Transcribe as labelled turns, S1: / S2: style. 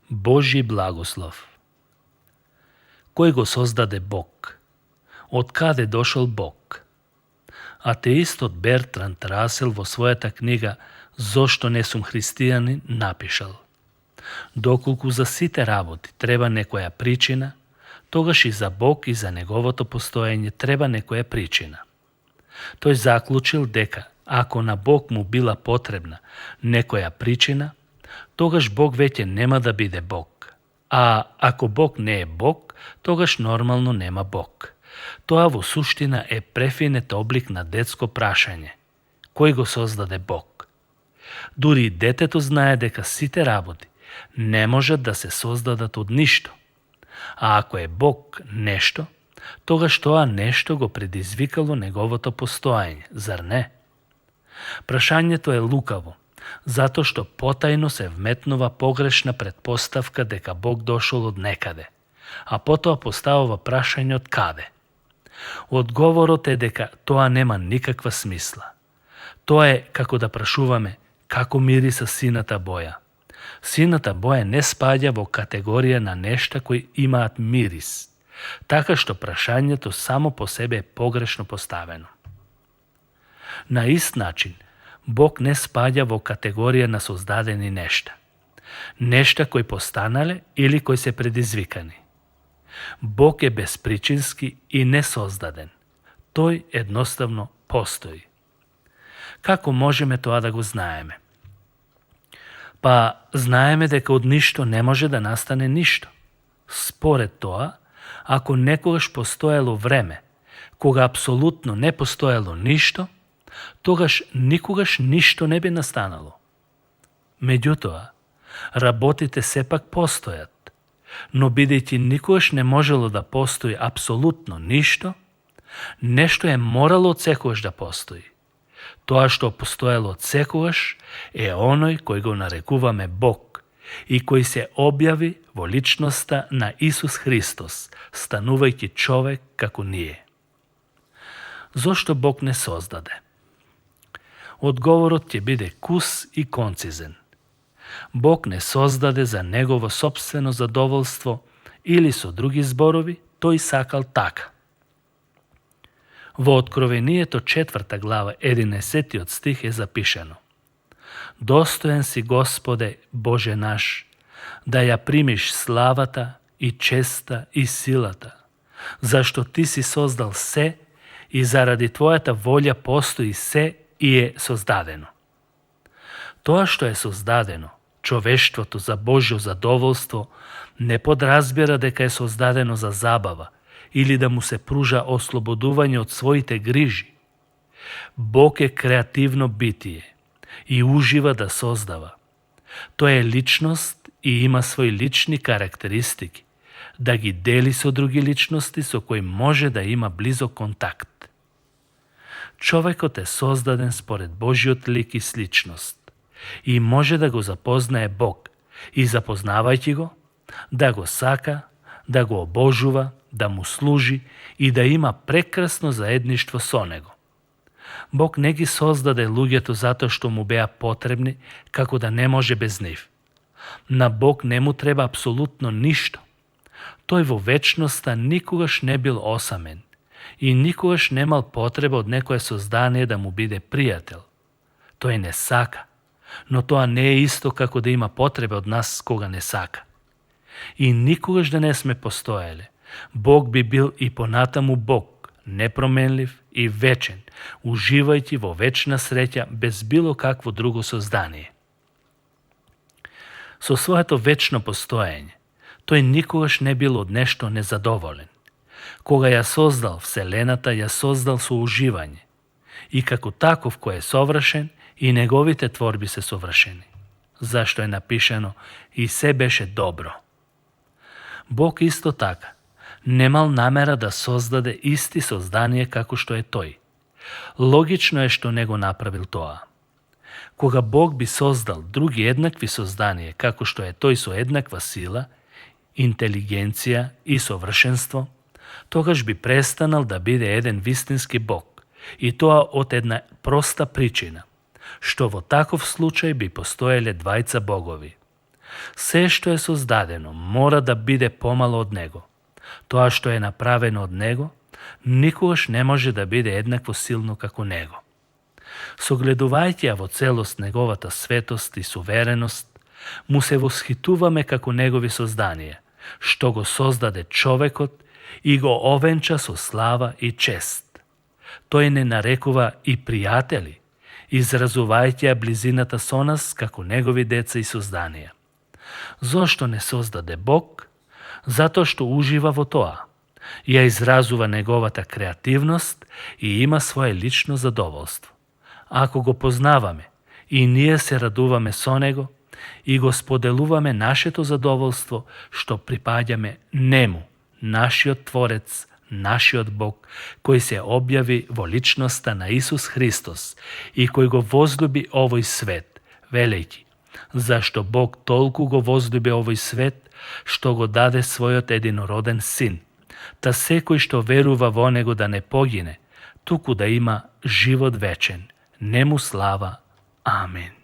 S1: Божji благослов. Кој го создаде Бог? Од каде дошол Бог? Атеистот Бертранд Расел во својата книга «Зошто не сум христијанин» напишал: доколку за сите работи треба некоја причина, тогаш и за Бог и за неговото постоење треба некоја причина. Тој заклучил дека ако на Бог му била потребна некоја причина, тогаш Бог веќе нема да биде Бог. А ако Бог не е Бог, тогаш нормално нема Бог. Тоа во суштина е префинет облик на детско прашање: кој го создаде Бог? Дури и детето знае дека сите работи не можат да се создадат од ништо. А ако е Бог нешто, тогаш тоа нешто го предизвикало неговото постоење, зар не? Прашањето е лукаво, затоа што потајно се вметнува погрешна претпоставка дека Бог дошол од некаде, а потоа поставува прашање од каде. Одговорот е дека тоа нема никаква смисла. Тоа е како да прашуваме како мириса сината боја. Сината боја не спаѓа во категорија на нешта кои имаат мирис, така што прашањето само по себе е погрешно поставено. На ист начин, Бог не спаѓа во категорија на создадени нешта. Нешта кои постанале или кои се предизвикани. Бог е безпричински и несоздаден. Тој едноставно постои. Како можеме тоа да го знаеме? Па знаеме дека од ништо не може да настане ништо. Според тоа, ако некогаш постоело време, кога апсолутно не постоело ништо, тогаш никогаш ништо не би настанало. Меѓутоа, работите сепак постојат, но бидејќи никогаш не можело да постои апсолутно ништо, нешто е морало од секогаш да постои. Тоа што постоело од секогаш е оној кој го нарекуваме Бог и кој се објави во личноста на Исус Христос, станувајќи човек како ние. Зошто Бог не создаде? Одговорот ќе биде кус и концизен. Бог не создаде за негово сопствено задоволство или со други зборови, тој сакал така. Во Откровението 4 глава 11 стих е запишено: достоен си Господе Боже наш, да ја примиш славата и честа и силата, зашто ти си создал се и заради твојата волја постои се и е создадено. Тоа што е создадено, човештвото за Божјо задоволство, не подразбира дека е создадено за забава или да му се пружа ослободување од своите грижи. Бог е креативно битие и ужива да создава. Тој е личност и има свои лични карактеристики, да ги дели со други личности со кои може да има близок контакт. Човекот е создаден според Божјиот лик и сличност и може да го запознае Бог и запознавајќи го, да го сака, да го обожува, да му служи и да има прекрасно заедништво со него. Бог не ги создаде луѓето затоа што му беа потребни, како да не може без нив. На Бог не му треба апсолутно ништо. Тој во вечноста никогаш не бил осамен и никогаш немал потреба од некое создание да му биде пријател. Тој не сака, но тоа не е исто како да има потреба од нас кога не сака. И никогаш да не сме постоеле, Бог би бил и понатаму Бог, непроменлив и вечен, уживајќи во вечна среќа без било какво друго создание. Со своето вечно постоење, тој никогаш не бил од нешто незадоволен. Кога ја создал Вселената, ја создал со уживање. И како таков кој е совршен, и неговите творби се совршени. Зашто е напишано: и се беше добро. Бог исто така немал намера да создаде исти созданија како што е тој. Логично е што не го направил тоа. Кога Бог би создал други еднакви созданија како што е тој со еднаква сила, интелигенција и совршенство, тогаш би престанал да биде еден вистински Бог, и тоа од една проста причина, што во таков случај би постоеле двајца богови. Се што е создадено мора да биде помало од него. Тоа што е направено од него, никогаш не може да биде еднакво силно како него. Согледувајќи ја во целост неговата светост и сувереност, му се восхитуваме како негови созданија, што го создаде човекот и го овенча со слава и чест. Тој не нарекува и пријатели, изразувајќи ја близината со нас како негови деца и созданија. Зошто не создаде Бог? Затоа што ужива во тоа. Ја изразува неговата креативност и има свое лично задоволство. Ако го познаваме и ние се радуваме со него и го споделуваме нашето задоволство што припаѓаме нему, нашиот Творец, нашиот Бог, кој се објави во личноста на Исус Христос и кој го возлюби овој свет, велејќи: зашто Бог толку го возлюби овој свет, што го даде својот единороден син, та секој што верува во него да не погине, туку да има живот вечен. Нему слава. Амин.